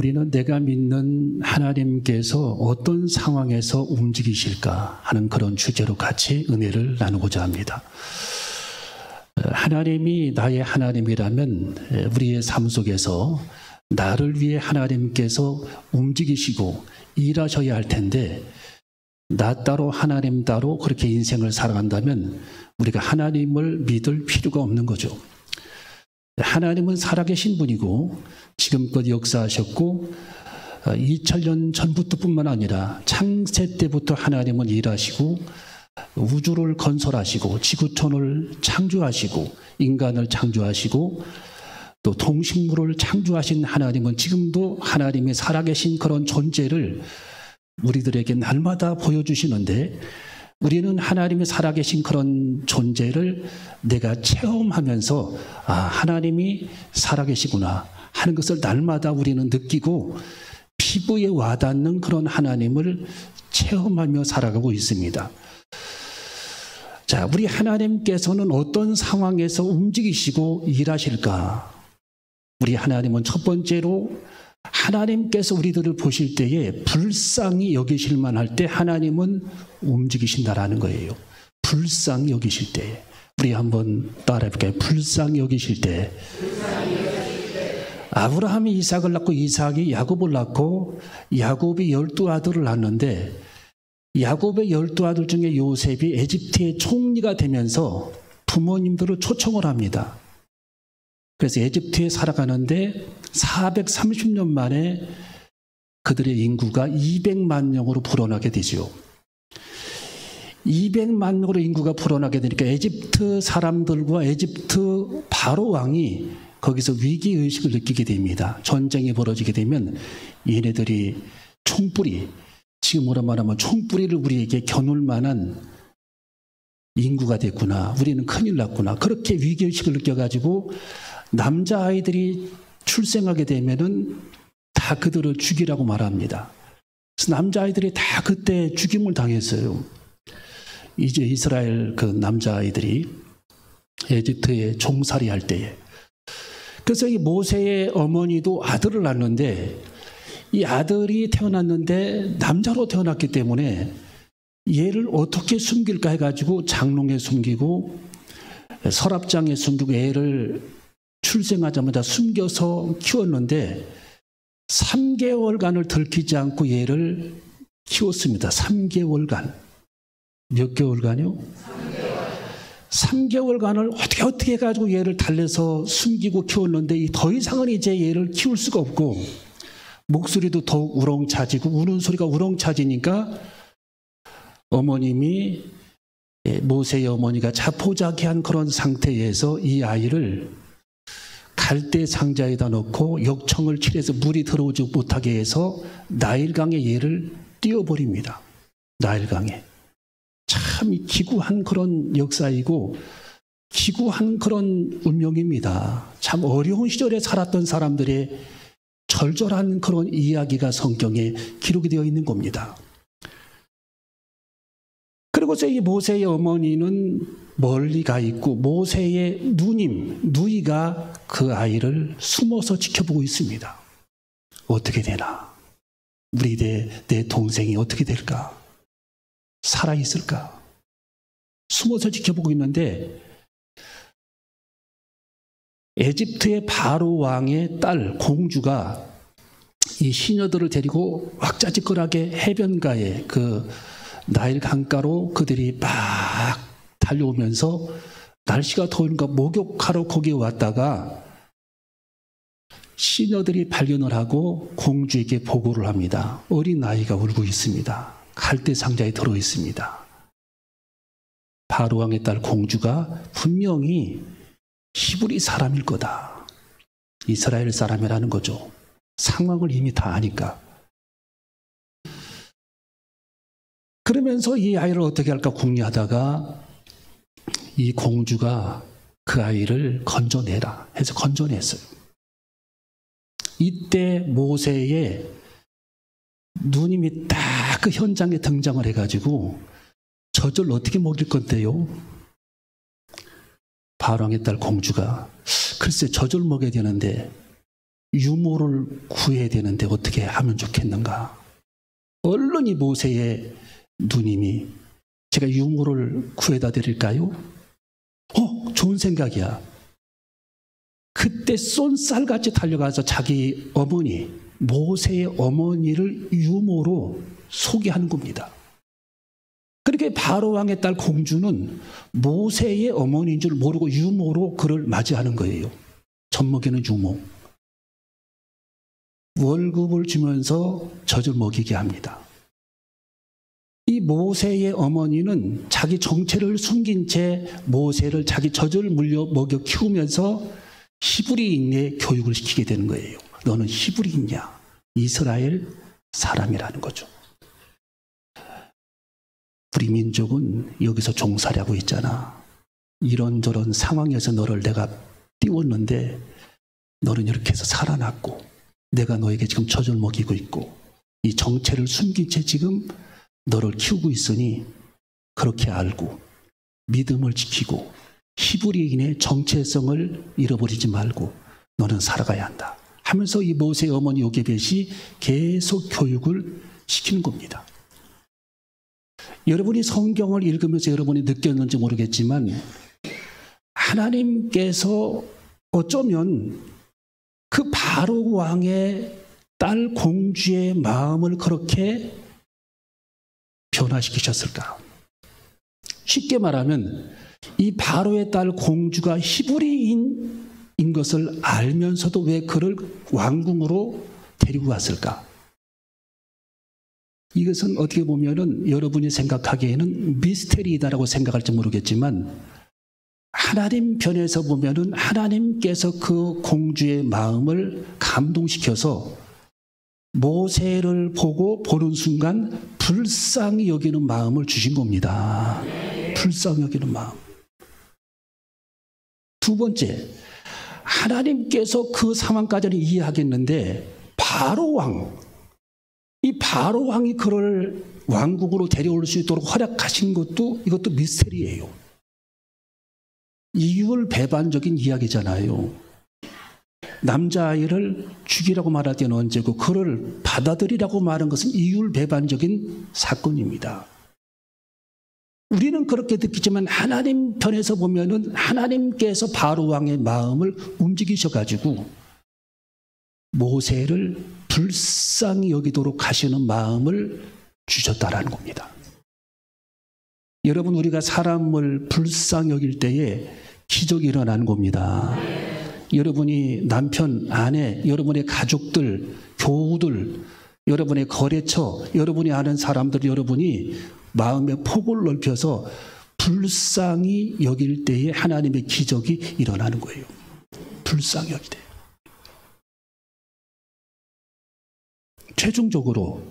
우리는 내가 믿는 하나님께서 어떤 상황에서 움직이실까 하는 그런 주제로 같이 은혜를 나누고자 합니다. 하나님이 나의 하나님이라면 우리의 삶 속에서 나를 위해 하나님께서 움직이시고 일하셔야 할 텐데, 나 따로 하나님 따로 그렇게 인생을 살아간다면 우리가 하나님을 믿을 필요가 없는 거죠. 하나님은 살아계신 분이고 지금껏 역사하셨고 2000년 전부터 뿐만 아니라 창세 때부터 하나님은 일하시고 우주를 건설하시고 지구촌을 창조하시고 인간을 창조하시고 또 동식물을 창조하신 하나님은 지금도 하나님이 살아계신 그런 존재를 우리들에게 날마다 보여주시는데, 우리는 하나님이 살아계신 그런 존재를 내가 체험하면서 하나님이 살아계시구나 하는 것을 날마다 우리는 느끼고 피부에 와닿는 그런 하나님을 체험하며 살아가고 있습니다. 자, 우리 하나님께서는 어떤 상황에서 움직이시고 일하실까? 우리 하나님은 첫 번째로 하나님께서 우리들을 보실 때에 불쌍히 여기실 만할 때 하나님은 움직이신다라는 거예요. 불쌍히 여기실 때. 우리 한번 따라해볼까요? 불쌍히 여기실 때. 아브라함이 이삭을 낳고 이삭이 야곱을 낳고 야곱이 12아들을 낳는데, 야곱의 12아들 중에 요셉이 에집트의 총리가 되면서 부모님들을 초청을 합니다. 그래서 에집트에 살아가는데 430년 만에 그들의 인구가 200만 명으로 불어나게 되죠. 200만 명으로 인구가 불어나게 되니까 에집트 사람들과 에집트 바로 왕이 거기서 위기의식을 느끼게 됩니다. 전쟁이 벌어지게 되면 얘네들이 총뿌리, 지금으로 말하면 총뿌리를 우리에게 겨눌 만한 인구가 됐구나, 우리는 큰일 났구나, 그렇게 위기의식을 느껴가지고 남자아이들이 출생하게 되면은 다 그들을 죽이라고 말합니다. 그래서 남자아이들이 다 그때 죽임을 당했어요. 이제 이스라엘 그 남자아이들이 에집트에 종살이 할 때에. 그래서 이 모세의 어머니도 아들을 낳는데, 이 아들이 태어났는데 남자로 태어났기 때문에 얘를 어떻게 숨길까 해가지고 장롱에 숨기고 서랍장에 숨기고 애를 출생하자마자 숨겨서 키웠는데 3개월간을 들키지 않고 얘를 키웠습니다. 3개월간. 몇 개월간이요? 3개월간을 어떻게 해가지고 얘를 달래서 숨기고 키웠는데 더 이상은 이제 얘를 키울 수가 없고, 목소리도 더욱 우렁차지고 우는 소리가 우렁차지니까 어머님이, 모세의 어머니가 자포자기한 그런 상태에서 이 아이를 갈대 상자에다 넣고 역청을 칠해서 물이 들어오지 못하게 해서 나일강에 얘를 띄워버립니다. 나일강에. 참 기구한 그런 역사이고 기구한 그런 운명입니다. 참 어려운 시절에 살았던 사람들의 절절한 그런 이야기가 성경에 기록이 되어 있는 겁니다. 그리고서 이 모세의 어머니는 멀리 가 있고 모세의 누이가 그 아이를 숨어서 지켜보고 있습니다. 어떻게 되나? 우리 내 동생이 어떻게 될까? 살아있을까? 숨어서 지켜보고 있는데, 에집트의 바로 왕의 딸 공주가 이 시녀들을 데리고 왁자지껄하게 해변가에 그 나일 강가로 그들이 막 달려오면서 날씨가 더우니까 목욕하러 거기에 왔다가 시녀들이 발견을 하고 공주에게 보고를 합니다. 어린 아이가 울고 있습니다. 갈대 상자에 들어 있습니다. 바로 왕의 딸 공주가 분명히 히브리 사람일 거다. 이스라엘 사람이라는 거죠. 상황을 이미 다 아니까. 그러면서 이 아이를 어떻게 할까 궁리하다가 이 공주가 그 아이를 건져내라 해서 건져냈어요. 이때 모세의 누님이 딱 그 현장에 등장을 해가지고 젖을 어떻게 먹일 건데요? 바로왕의 딸 공주가 글쎄 젖을 먹여야 되는데 유모를 구해야 되는데 어떻게 하면 좋겠는가? 얼른 이 모세의 누님이 제가 유모를 구해다 드릴까요? 좋은 생각이야. 그때 쏜살같이 달려가서 자기 어머니, 모세의 어머니를 유모로 소개하는 겁니다. 그렇게 바로왕의 딸 공주는 모세의 어머니인 줄 모르고 유모로 그를 맞이하는 거예요. 젖먹이는 유모. 월급을 주면서 젖을 먹이게 합니다. 이 모세의 어머니는 자기 정체를 숨긴 채 모세를 자기 젖을 물려 먹여 키우면서 히브리인의 교육을 시키게 되는 거예요. 너는 히브리인이야. 이스라엘 사람이라는 거죠. 우리 민족은 여기서 종살이하고 있잖아. 이런저런 상황에서 너를 내가 띄웠는데 너는 이렇게 해서 살아났고 내가 너에게 지금 젖을 먹이고 있고 이 정체를 숨긴 채 지금 너를 키우고 있으니 그렇게 알고 믿음을 지키고 히브리인의 정체성을 잃어버리지 말고 너는 살아가야 한다 하면서 이 모세의 어머니 요게벳이 계속 교육을 시키는 겁니다. 여러분이 성경을 읽으면서 여러분이 느꼈는지 모르겠지만 하나님께서 어쩌면 그 바로 왕의 딸 공주의 마음을 그렇게 변화시키셨을까? 쉽게 말하면 이 바로의 딸 공주가 히브리인인 것을 알면서도 왜 그를 왕궁으로 데리고 왔을까? 이것은 어떻게 보면은 여러분이 생각하기에는 미스테리이다라고 생각할지 모르겠지만 하나님 편에서 보면은 하나님께서 그 공주의 마음을 감동시켜서 모세를 보는 순간 불쌍히 여기는 마음을 주신 겁니다. 불쌍히 여기는 마음. 두 번째, 하나님께서 그 상황까지는 이해하겠는데 이 바로 왕이 그를 왕국으로 데려올 수 있도록 허락하신 것도 이것도 미스테리예요. 이율배반적인 이야기잖아요. 남자아이를 죽이라고 말할 때는 언제고 그를 받아들이라고 말한 것은 이율배반적인 사건입니다. 우리는 그렇게 느끼지만 하나님 편에서 보면은 하나님께서 바로 왕의 마음을 움직이셔가지고 모세를 불쌍히 여기도록 하시는 마음을 주셨다라는 겁니다. 여러분, 우리가 사람을 불쌍히 여길 때에 기적이 일어나는 겁니다. 여러분이 남편, 아내, 여러분의 가족들, 교우들, 여러분의 거래처, 여러분이 아는 사람들, 여러분이 마음의 폭을 넓혀서 불쌍히 여길 때에 하나님의 기적이 일어나는 거예요. 불쌍히 여길 때. 최종적으로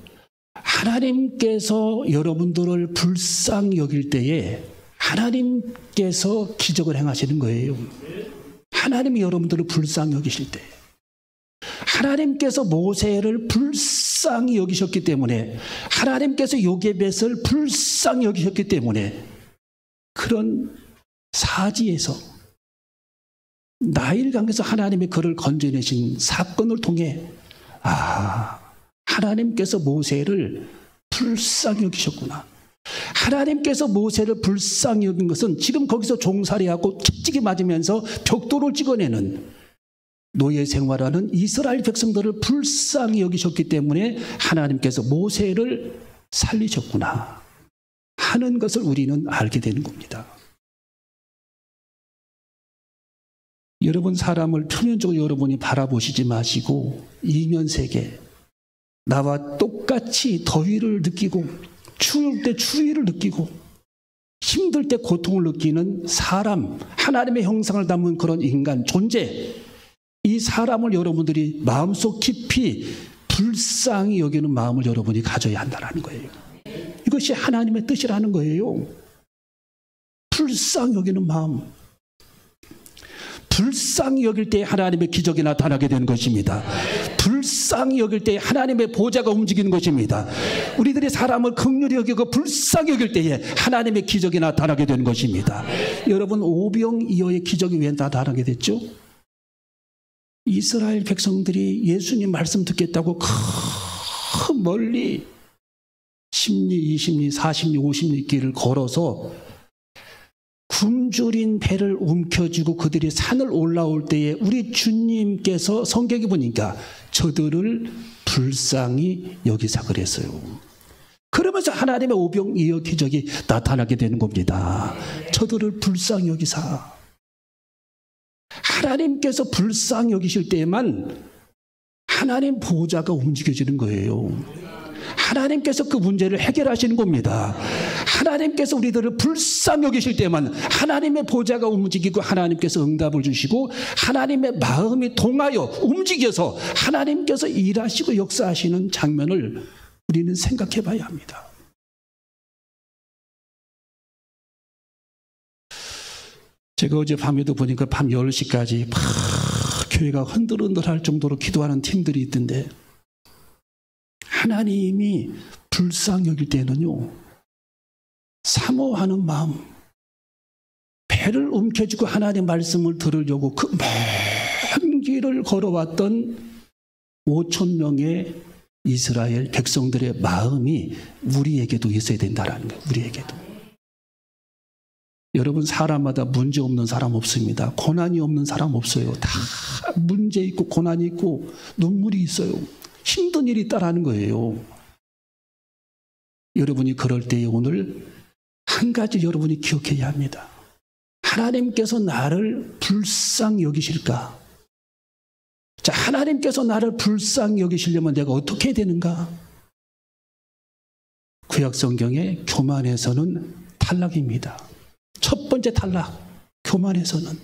하나님께서 여러분들을 불쌍히 여길 때에 하나님께서 기적을 행하시는 거예요. 하나님이 여러분들을 불쌍히 여기실 때 하나님께서 모세를 불쌍히 여기셨기 때문에 하나님께서 요게벳을 불쌍히 여기셨기 때문에 그런 사지에서 나일강에서 하나님이 그를 건져내신 사건을 통해 하나님께서 모세를 불쌍히 여기셨구나. 하나님께서 모세를 불쌍히 여긴 것은 지금 거기서 종살이하고 채찍이 맞으면서 벽돌을 찍어내는 노예 생활하는 이스라엘 백성들을 불쌍히 여기셨기 때문에 하나님께서 모세를 살리셨구나 하는 것을 우리는 알게 되는 겁니다. 여러분, 사람을 표면적으로 여러분이 바라보시지 마시고 이면세계, 나와 똑같이 더위를 느끼고 추울 때 추위를 느끼고 힘들 때 고통을 느끼는 사람, 하나님의 형상을 담은 그런 인간 존재, 이 사람을 여러분들이 마음속 깊이 불쌍히 여기는 마음을 여러분이 가져야 한다는 거예요. 이것이 하나님의 뜻이라는 거예요. 불쌍히 여기는 마음. 불쌍히 여길 때 하나님의 기적이 나타나게 되는 것입니다. 불쌍히 여길 때 하나님의 보좌가 움직이는 것입니다. 우리들이 사람을 긍휼히 여기고 불쌍히 여길 때에 하나님의 기적이 나타나게 되는 것입니다. 여러분, 오병이어의 기적이 왜 나타나게 됐죠? 이스라엘 백성들이 예수님 말씀 듣겠다고 멀리 10리, 20리, 40리, 50리 길을 걸어서 굶주린 배를 움켜쥐고 그들이 산을 올라올 때에 우리 주님께서 성경에 보니까 저들을 불쌍히 여기사 그랬어요. 그러면서 하나님의 오병이어 기적이 나타나게 되는 겁니다. 저들을 불쌍히 여기사. 하나님께서 불쌍히 여기실 때에만 하나님 보호자가 움직여지는 거예요. 하나님께서 그 문제를 해결하시는 겁니다. 하나님께서 우리들을 불쌍히 여기실 때만 하나님의 보좌가 움직이고 하나님께서 응답을 주시고 하나님의 마음이 동하여 움직여서 하나님께서 일하시고 역사하시는 장면을 우리는 생각해 봐야 합니다. 제가 어제 밤에도 보니까 밤 10시까지 막 교회가 흔들흔들할 정도로 기도하는 팀들이 있던데, 하나님이 불쌍히 여길 때는요, 사모하는 마음, 배를 움켜쥐고 하나님의 말씀을 들으려고 그 먼 길을 걸어왔던 5,000명의 이스라엘 백성들의 마음이 우리에게도 있어야 된다는 거예요. 우리에게도. 여러분, 사람마다 문제 없는 사람 없습니다. 고난이 없는 사람 없어요. 다 문제 있고 고난이 있고 눈물이 있어요. 힘든 일이 있다라는 거예요. 여러분이 그럴 때에 오늘 한 가지 여러분이 기억해야 합니다. 하나님께서 나를 불쌍히 여기실까? 자, 하나님께서 나를 불쌍히 여기시려면 내가 어떻게 해야 되는가? 구약 성경의 교만에서는 탈락입니다. 첫 번째 탈락, 교만에서는.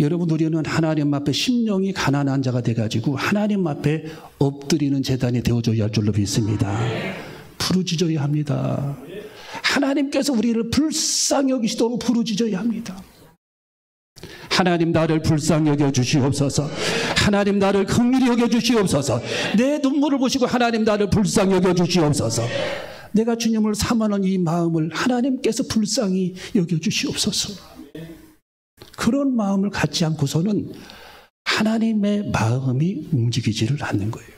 여러분, 우리는 하나님 앞에 심령이 가난한 자가 돼가지고 하나님 앞에 엎드리는 제단이 되어줘야 할 줄로 믿습니다. 부르짖어야 합니다. 하나님께서 우리를 불쌍히 여기시도록 부르짖어야 합니다. 하나님, 나를 불쌍히 여겨주시옵소서. 하나님, 나를 긍휼히 여겨주시옵소서. 내 눈물을 보시고 하나님, 나를 불쌍히 여겨주시옵소서. 내가 주님을 사모하는 이 마음을 하나님께서 불쌍히 여겨주시옵소서. 그런 마음을 갖지 않고서는 하나님의 마음이 움직이지를 않는 거예요.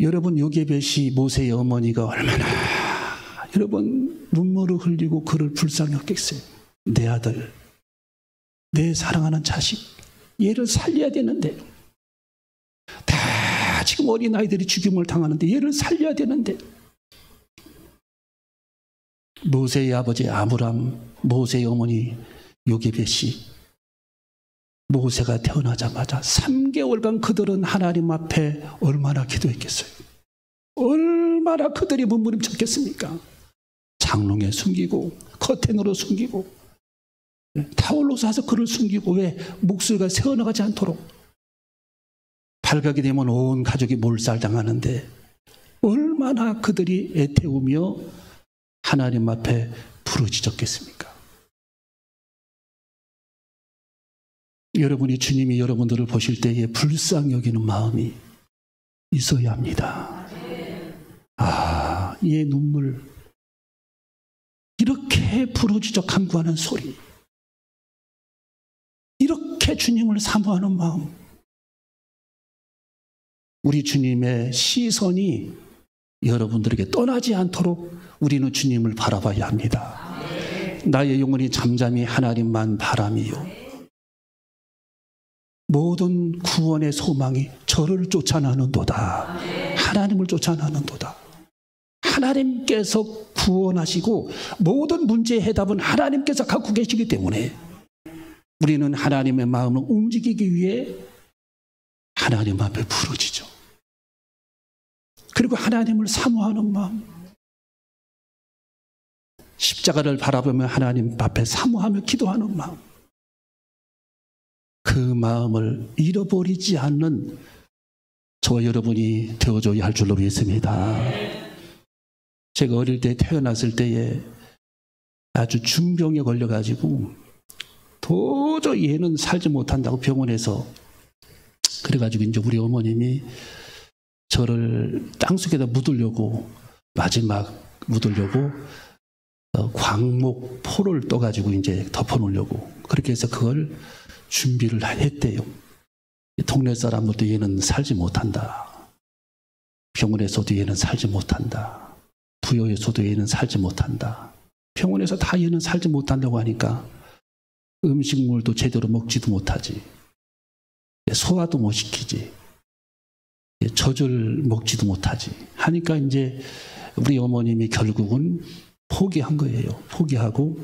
여러분, 요게벳이 모세의 어머니가 얼마나 여러분 눈물을 흘리고 그를 불쌍히 여겼어요. 내 아들, 내 사랑하는 자식, 얘를 살려야 되는데, 다 지금 어린아이들이 죽임을 당하는데 얘를 살려야 되는데, 모세의 아버지 아므람, 모세의 어머니 요게벳이 모세가 태어나자마자 3개월간 그들은 하나님 앞에 얼마나 기도했겠어요? 얼마나 그들이 몸부림쳤겠습니까? 장롱에 숨기고 커튼으로 숨기고 타올로 싸서 그를 숨기고, 왜? 목소리가 새어나가지 않도록. 발각이 되면 온 가족이 몰살당하는데 얼마나 그들이 애태우며 하나님 앞에 부르짖었겠습니까? 여러분이 주님이 여러분들을 보실 때에 불쌍히 여기는 마음이 있어야 합니다. 아, 얘 눈물, 이렇게 부르짖어 간구하는 소리, 이렇게 주님을 사모하는 마음, 우리 주님의 시선이 여러분들에게 떠나지 않도록 우리는 주님을 바라봐야 합니다. 나의 영혼이 잠잠히 하나님만 바라미요, 모든 구원의 소망이 저를 쫓아나는도다. 하나님을 쫓아나는도다. 하나님께서 구원하시고 모든 문제의 해답은 하나님께서 갖고 계시기 때문에 우리는 하나님의 마음을 움직이기 위해 하나님 앞에 부르짖죠. 그리고 하나님을 사모하는 마음, 십자가를 바라보며 하나님 앞에 사모하며 기도하는 마음, 그 마음을 잃어버리지 않는 저와 여러분이 되어줘야 할 줄로 믿습니다. 제가 어릴 때 태어났을 때에 아주 중병에 걸려가지고 도저히 얘는 살지 못한다고 병원에서, 그래가지고 이제 우리 어머님이 저를 땅속에다 묻으려고, 마지막 묻으려고 광목 포를 떠가지고 이제 덮어놓으려고 그렇게 해서 그걸 준비를 했대요. 동네 사람들도 얘는 살지 못한다. 병원에서도 얘는 살지 못한다. 부여에서도 얘는 살지 못한다. 병원에서 다 얘는 살지 못한다고 하니까 음식물도 제대로 먹지도 못하지. 소화도 못 시키지. 젖을 먹지도 못하지. 하니까 이제 우리 어머님이 결국은 포기한 거예요. 포기하고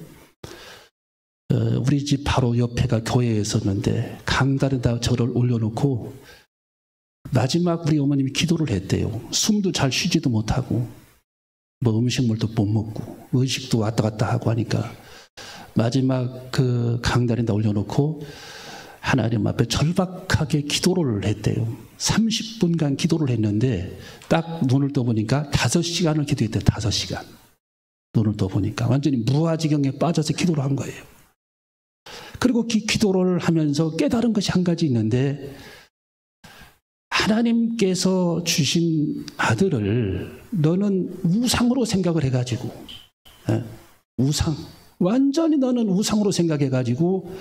우리 집 바로 옆에가 교회였었는데 강단에다 저를 올려놓고 마지막 우리 어머님이 기도를 했대요. 숨도 잘 쉬지도 못하고 뭐 음식물도 못 먹고 의식도 왔다 갔다 하고 하니까 마지막 그 강단에다 올려놓고 하나님 앞에 절박하게 기도를 했대요. 30분간 기도를 했는데 딱 눈을 떠보니까 5시간을 기도했대요. 5시간. 눈을 떠보니까 완전히 무아지경에 빠져서 기도를 한 거예요. 그리고 기도를 하면서 깨달은 것이 한 가지 있는데 하나님께서 주신 아들을 너는 우상으로 생각을 해가지고 우상, 완전히 너는 우상으로 생각해가지고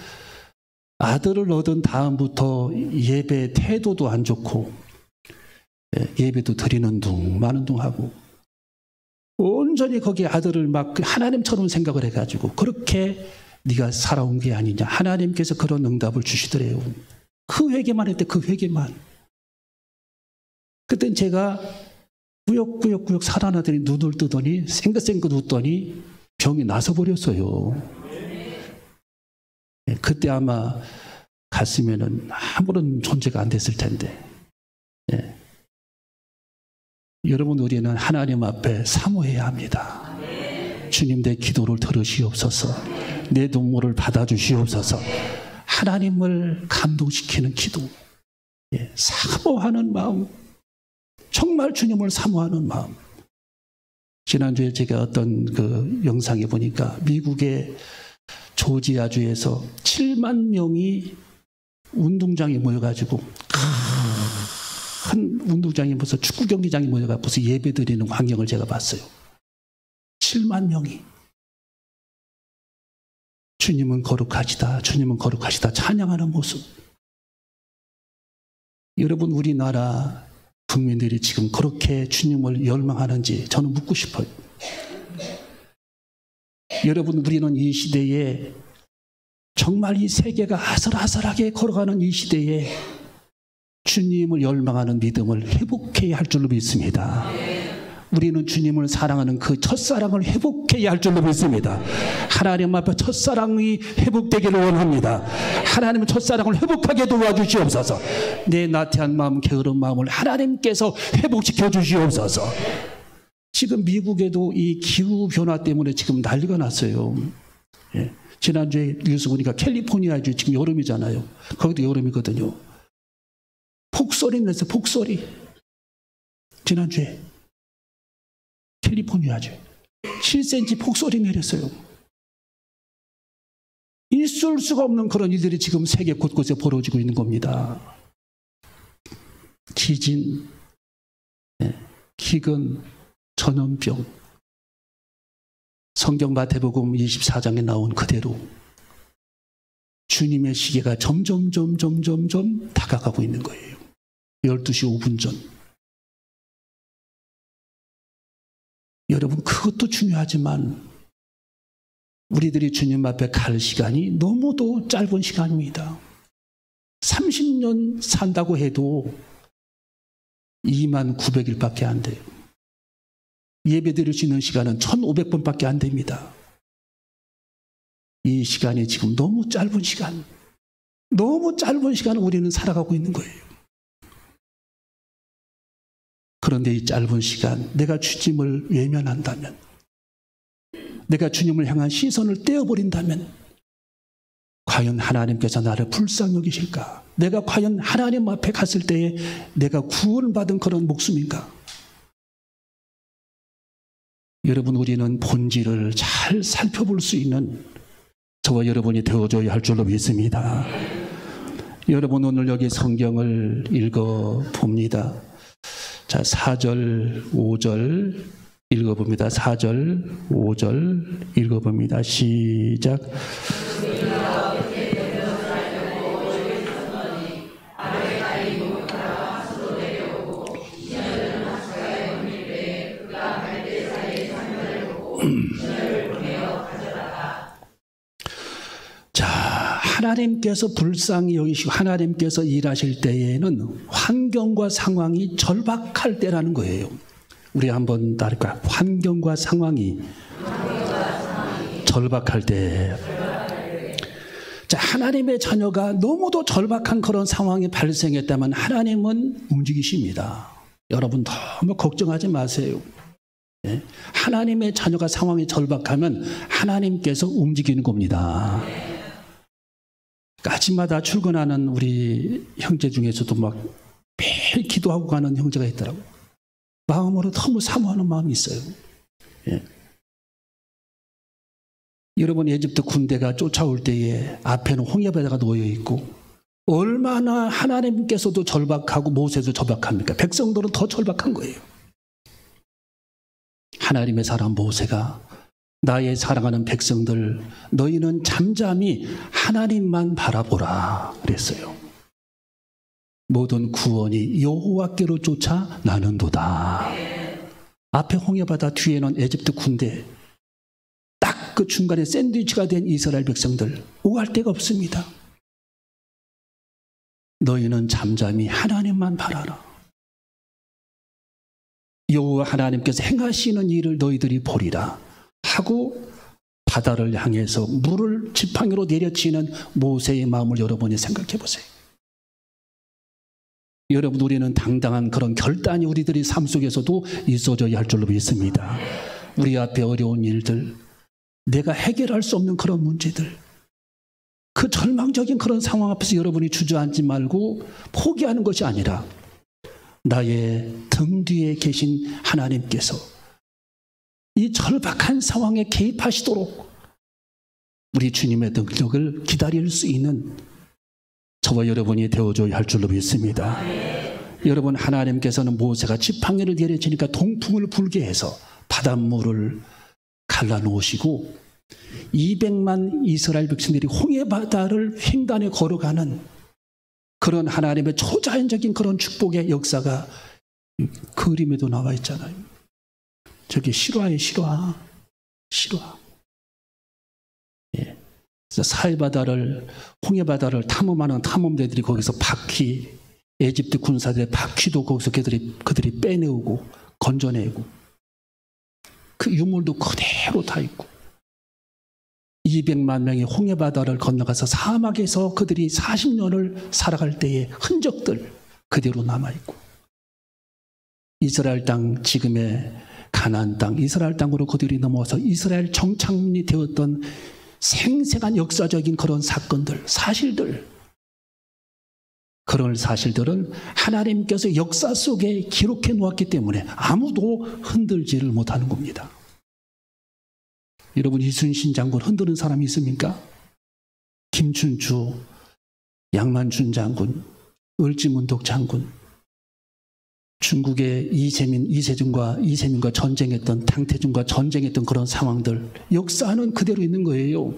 아들을 얻은 다음부터 예배 태도도 안 좋고 예배도 드리는 둥 마는 둥 하고 온전히 거기에 아들을 막 하나님처럼 생각을 해가지고 그렇게 네가 살아온 게 아니냐. 하나님께서 그런 응답을 주시더래요. 그 회개만 했대. 그 회개만. 그땐 제가 꾸역꾸역 살아나더니 눈을 뜨더니 생긋생긋 웃더니 병이 나서 버렸어요. 그때 아마 갔으면은 아무런 존재가 안 됐을 텐데. 예. 여러분, 우리는 하나님 앞에 사모해야 합니다. 주님, 내 기도를 들으시옵소서. 내 눈물을 받아주시옵소서. 하나님을 감동시키는 기도. 예. 사모하는 마음. 정말 주님을 사모하는 마음. 지난주에 제가 어떤 그 영상에 보니까 미국의 조지아주에서 7만 명이 운동장에 모여가지고 큰 운동장에 무슨 축구 경기장에 모여가지고 예배 드리는 광경을 제가 봤어요. 7만 명이 주님은 거룩하시다, 주님은 거룩하시다 찬양하는 모습. 여러분, 우리나라 국민들이 지금 그렇게 주님을 열망하는지 저는 묻고 싶어요. 여러분, 우리는 이 시대에 정말 이 세계가 아슬아슬하게 걸어가는 이 시대에 주님을 열망하는 믿음을 회복해야 할 줄로 믿습니다. 우리는 주님을 사랑하는 그 첫사랑을 회복해야 할 줄로 믿습니다. 하나님 앞에 첫사랑이 회복되기를 원합니다. 하나님은 첫사랑을 회복하게 도와주시옵소서. 내 나태한 마음, 게으른 마음을 하나님께서 회복시켜 주시옵소서. 지금 미국에도 이 기후변화 때문에 지금 난리가 났어요. 예. 지난주에 뉴스 보니까 캘리포니아주 지금 여름이잖아요. 거기도 여름이거든요. 폭설이 냈어요. 폭설이. 지난주에 캘리포니아주 7cm 폭설이 내렸어요. 있을 수가 없는 그런 일들이 지금 세계 곳곳에 벌어지고 있는 겁니다. 기진, 기근, 전염병. 성경 마태복음 24장에 나온 그대로 주님의 시계가 점점 다가가고 있는 거예요. 12시 5분 전. 여러분, 그것도 중요하지만 우리들이 주님 앞에 갈 시간이 너무도 짧은 시간입니다. 30년 산다고 해도 29,000일밖에 안 돼요. 예배 드릴 수 있는 시간은 1,500번밖에 안 됩니다. 이 시간이 지금 너무 짧은 시간, 너무 짧은 시간을 우리는 살아가고 있는 거예요. 그런데 이 짧은 시간, 내가 주님을 외면한다면, 내가 주님을 향한 시선을 떼어버린다면 과연 하나님께서 나를 불쌍히 여기실까? 내가 과연 하나님 앞에 갔을 때에 내가 구원받은 그런 목숨인가? 여러분, 우리는 본질을 잘 살펴볼 수 있는 저와 여러분이 되어줘야 할 줄로 믿습니다. 여러분, 오늘 여기 성경을 읽어봅니다. 자, 4절, 5절, 읽어봅니다. 4절, 5절 읽어봅니다. 시작. 자, 하나님께서 불쌍히 여기시고 하나님께서 일하실 때에는 환경과 상황이 절박할 때라는 거예요. 우리 한번 따를까? 환경과 상황이 절박할 때. 자, 하나님의 자녀가 너무도 절박한 그런 상황이 발생했다면 하나님은 움직이십니다. 여러분 너무 걱정하지 마세요. 네? 하나님의 자녀가 상황이 절박하면 하나님께서 움직이는 겁니다. 아침마다 출근하는 우리 형제 중에서도 막 매일 기도하고 가는 형제가 있더라고요. 마음으로 너무 사모하는 마음이 있어요. 예. 여러분, 에집트 군대가 쫓아올 때에 앞에는 홍해바다가 놓여 있고 얼마나 하나님께서도 절박하고 모세도 절박합니까? 백성들은 더 절박한 거예요. 하나님의 사람 모세가 나의 사랑하는 백성들, 너희는 잠잠히 하나님만 바라보라 그랬어요. 모든 구원이 여호와께로 쫓아 나는도다. 앞에 홍해바다, 뒤에는 에집트 군대, 딱 그 중간에 샌드위치가 된 이스라엘 백성들, 오갈 데가 없습니다. 너희는 잠잠히 하나님만 바라라. 여호와 하나님께서 행하시는 일을 너희들이 보리라 하고 바다를 향해서 물을 지팡이로 내려치는 모세의 마음을 여러분이 생각해 보세요. 여러분, 우리는 당당한 그런 결단이 우리들의 삶 속에서도 있어져야 할 줄로 믿습니다. 우리 앞에 어려운 일들, 내가 해결할 수 없는 그런 문제들, 그 절망적인 그런 상황 앞에서 여러분이 주저앉지 말고 포기하는 것이 아니라 나의 등 뒤에 계신 하나님께서 이 절박한 상황에 개입하시도록 우리 주님의 능력을 기다릴 수 있는 저와 여러분이 되어줘야 할 줄로 믿습니다. 여러분, 하나님께서는 모세가 지팡이를 내려치니까 동풍을 불게 해서 바닷물을 갈라놓으시고 200만 이스라엘 백성들이 홍해바다를 횡단해 걸어가는 그런 하나님의 초자연적인 그런 축복의 역사가 그림에도 나와 있잖아요. 저게 실화예요, 실화. 예. 사해바다를, 홍해바다를 탐험하는 탐험대들이 거기서 바퀴, 에집트 군사들의 바퀴도 거기서 그들이 빼내오고 건져내고 그 유물도 그대로 다 있고 200만 명이 홍해바다를 건너가서 사막에서 그들이 40년을 살아갈 때의 흔적들 그대로 남아있고 이스라엘 땅, 지금의 가나안 땅, 이스라엘 땅으로 그들이 넘어와서 이스라엘 정착민이 되었던 생생한 역사적인 그런 사건들, 사실들, 그런 사실들은 하나님께서 역사 속에 기록해 놓았기 때문에 아무도 흔들지를 못하는 겁니다. 여러분, 이순신 장군 흔드는 사람이 있습니까? 김춘추, 양만춘 장군, 을지문덕 장군, 중국의 이세민과 전쟁했던, 탕태준과 전쟁했던 그런 상황들, 역사는 그대로 있는 거예요.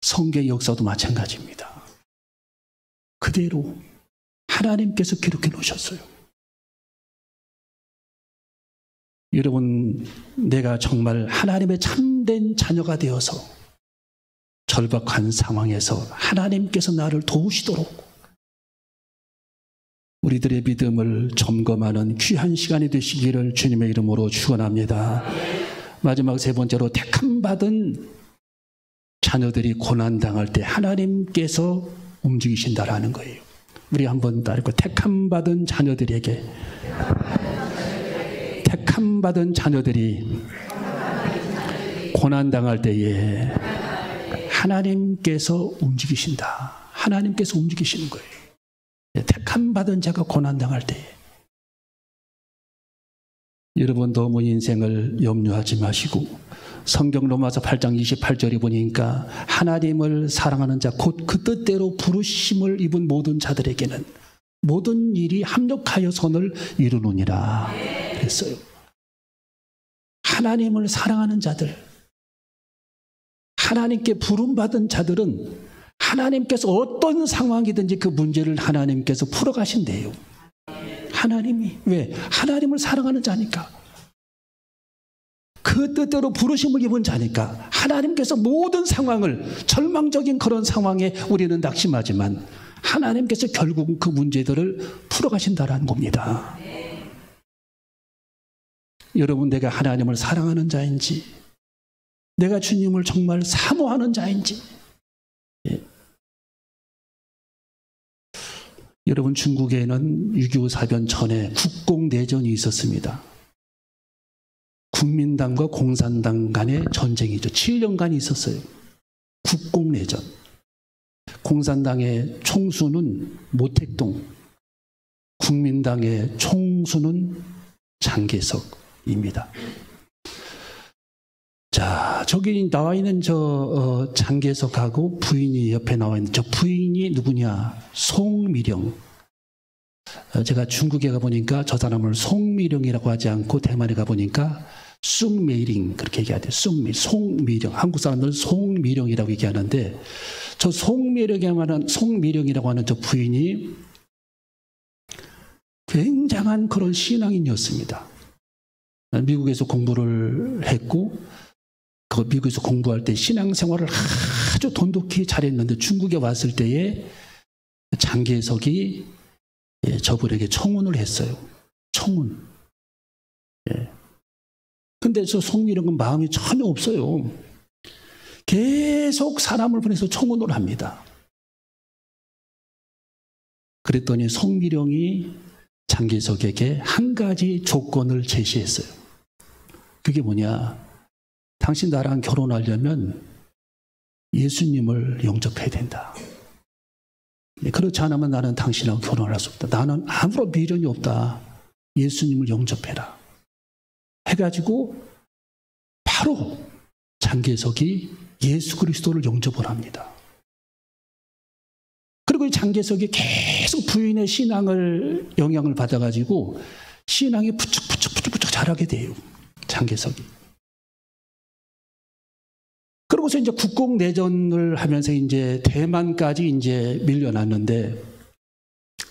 성경의 역사도 마찬가지입니다. 그대로 하나님께서 기록해 놓으셨어요. 여러분, 내가 정말 하나님의 참된 자녀가 되어서 절박한 상황에서 하나님께서 나를 도우시도록 우리들의 믿음을 점검하는 귀한 시간이 되시기를 주님의 이름으로 축원합니다. 마지막 세 번째로, 택함받은 자녀들이 고난당할 때 하나님께서 움직이신다라는 거예요. 우리 한번 따르고, 택함받은 자녀들에게, 택함받은 자녀들이 고난당할 때에 하나님께서 움직이신다. 하나님께서 움직이시는 거예요. 택함받은 자가 고난당할 때에. 여러분, 너무 인생을 염려하지 마시고 성경 로마서 8장 28절에 보니까 하나님을 사랑하는 자, 곧 그 뜻대로 부르심을 입은 모든 자들에게는 모든 일이 합력하여 선을 이루느니라 그랬어요. 하나님을 사랑하는 자들, 하나님께 부름받은 자들은 하나님께서 어떤 상황이든지 그 문제를 하나님께서 풀어가신대요. 하나님이. 왜? 하나님을 사랑하는 자니까. 그 뜻대로 부르심을 입은 자니까. 하나님께서 모든 상황을, 절망적인 그런 상황에 우리는 낙심하지만 하나님께서 결국은 그 문제들을 풀어가신다는 겁니다. 여러분, 내가 하나님을 사랑하는 자인지, 내가 주님을 정말 사모하는 자인지. 예. 여러분, 중국에는 6.25 사변 전에 국공내전이 있었습니다. 국민당과 공산당 간의 전쟁이죠. 7년간 있었어요. 국공내전. 공산당의 총수는 모택동, 국민당의 총수는 장개석입니다. 자, 저기 나와 있는 장개석하고 부인이 옆에 나와 있는 저 부인이 누구냐? 송미령. 제가 중국에 가보니까 저 사람을 송미령이라고 하지 않고 대만에 가보니까 쑥메이링 그렇게 얘기하대요. 송미령. 한국 사람들은 송미령이라고 얘기하는데 저 송미령이라고 하는 저 부인이 굉장한 그런 신앙인이었습니다. 미국에서 공부를 했고 그 미국에서 공부할 때 신앙생활을 아주 돈독히 잘했는데 중국에 왔을 때에 장개석이 저분에게 청혼을 했어요. 청혼. 예. 근데 저 송미령은 마음이 전혀 없어요. 계속 사람을 보내서 청혼을 합니다. 그랬더니 송미령이 장개석에게 한 가지 조건을 제시했어요. 그게 뭐냐? 당신 나랑 결혼하려면 예수님을 영접해야 된다. 그렇지 않으면 나는 당신하고 결혼을 할 수 없다. 나는 아무런 미련이 없다. 예수님을 영접해라. 해가지고 바로 장개석이 예수 그리스도를 영접을 합니다. 그리고 이 장개석이 계속 부인의 신앙을 영향을 받아가지고 신앙이 부쩍부쩍 자라게 돼요. 장개석이. 그러고서 이제 국공내전을 하면서 이제 대만까지 이제 밀려났는데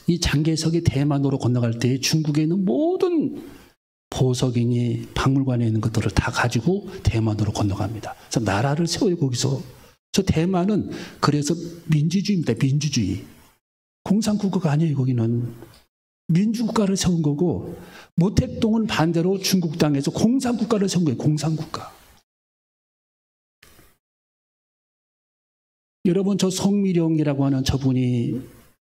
이 장개석이 대만으로 건너갈 때 중국에 있는 모든 보석이니 박물관에 있는 것들을 다 가지고 대만으로 건너갑니다. 그래서 나라를 세워요, 거기서. 저 대만은 그래서 민주주의입니다. 민주주의. 공산국가가 아니에요, 거기는. 민주국가를 세운 거고 모택동은 반대로 중국 땅에서 공산국가를 세운 거예요, 공산국가. 여러분, 저 송미령이라고 하는 저분이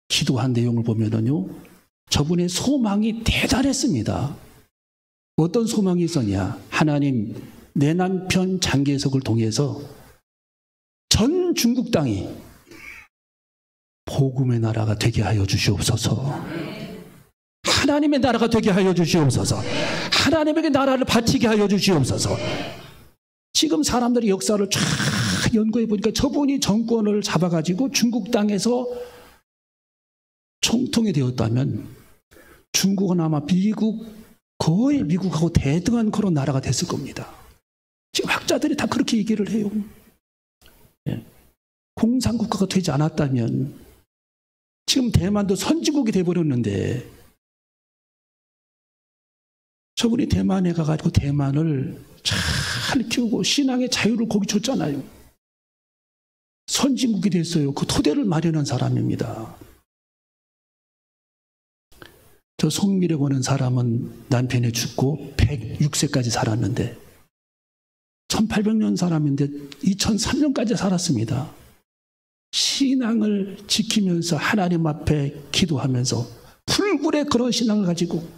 기도한 내용을 보면은요, 저분의 소망이 대단했습니다. 어떤 소망이 있었냐? 하나님, 내 남편 장개석을 통해서 전 중국 땅이 복음의 나라가 되게 하여 주시옵소서. 하나님의 나라가 되게 하여 주시옵소서. 하나님에게 나라를 바치게 하여 주시옵소서. 지금 사람들이 역사를 쫙 연구해 보니까 저분이 정권을 잡아가지고 중국 땅에서 총통이 되었다면 중국은 아마 거의 미국하고 대등한 그런 나라가 됐을 겁니다. 지금 학자들이 다 그렇게 얘기를 해요. 예. 공산국가가 되지 않았다면 지금 대만도 선진국이 돼버렸는데 저분이 대만에 가가지고 대만을 잘 키우고 신앙의 자유를 거기 줬잖아요. 선진국이 됐어요. 그 토대를 마련한 사람입니다. 저 송미령 하는 사람은 남편이 죽고 106세까지 살았는데 1800년 사람인데 2003년까지 살았습니다. 신앙을 지키면서 하나님 앞에 기도하면서 불굴의 그런 신앙을 가지고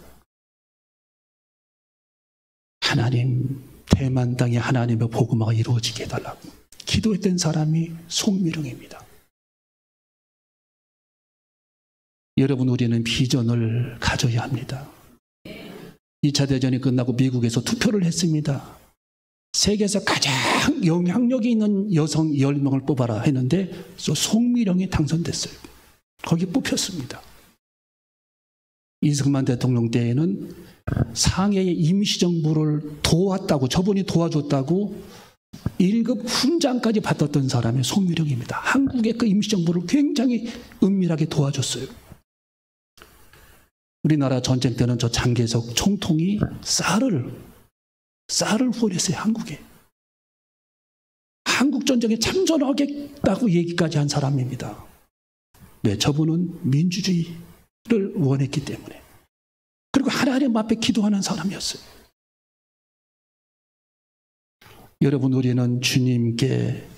하나님, 대만 땅에 하나님의 복음화가 이루어지게 해달라고 기도했던 사람이 송미령입니다. 여러분, 우리는 비전을 가져야 합니다. 2차 대전이 끝나고 미국에서 투표를 했습니다. 세계에서 가장 영향력이 있는 여성 10명을 뽑아라 했는데 송미령이 당선됐어요. 거기 뽑혔습니다. 이승만 대통령 때에는 상해의 임시정부를 도왔다고, 저분이 도와줬다고 1급 훈장까지 받았던 사람이 송유령입니다. 한국의 그 임시정부를 굉장히 은밀하게 도와줬어요. 우리나라 전쟁 때는 저 장개석 총통이 쌀을 후원했어요. 한국에. 한국전쟁에 참전하겠다고 얘기까지 한 사람입니다. 네, 저분은 민주주의를 원했기 때문에. 그리고 하나님 앞에 기도하는 사람이었어요. 여러분, 우리는 주님께,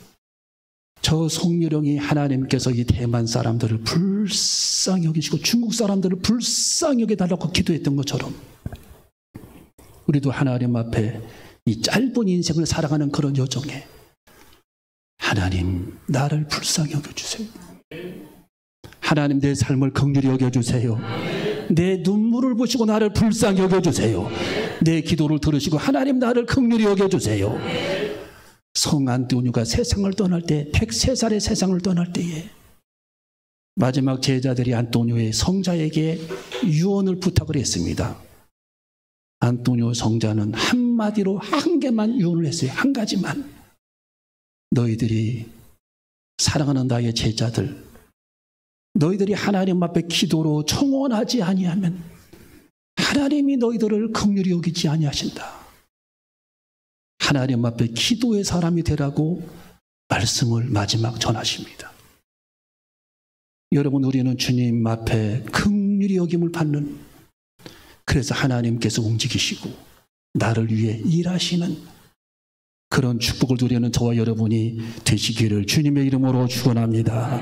저 송유령이 하나님께서 이 대만 사람들을 불쌍히 여기시고 중국 사람들을 불쌍히 여겨달라고 기도했던 것처럼 우리도 하나님 앞에 이 짧은 인생을 살아가는 그런 여정에 하나님, 나를 불쌍히 여겨주세요. 하나님, 내 삶을 긍휼히 여겨주세요. 내 눈물을 보시고 나를 불쌍히 여겨주세요. 내 기도를 들으시고 하나님, 나를 긍휼히 여겨주세요. 성 안토니오가 세상을 떠날 때, 103살의 세상을 떠날 때에 마지막 제자들이 안토니오의 성자에게 유언을 부탁을 했습니다. 안토니오 성자는 한마디로 한 개만 유언을 했어요. 한 가지만. 너희들이 사랑하는 나의 제자들, 너희들이 하나님 앞에 기도로 청원하지 아니하면 하나님이 너희들을 긍휼히 여기지 아니하신다. 하나님 앞에 기도의 사람이 되라고 말씀을 마지막 전하십니다. 여러분, 우리는 주님 앞에 긍휼히 여김을 받는, 그래서 하나님께서 움직이시고 나를 위해 일하시는 그런 축복을 누리는 저와 여러분이 되시기를 주님의 이름으로 축원합니다.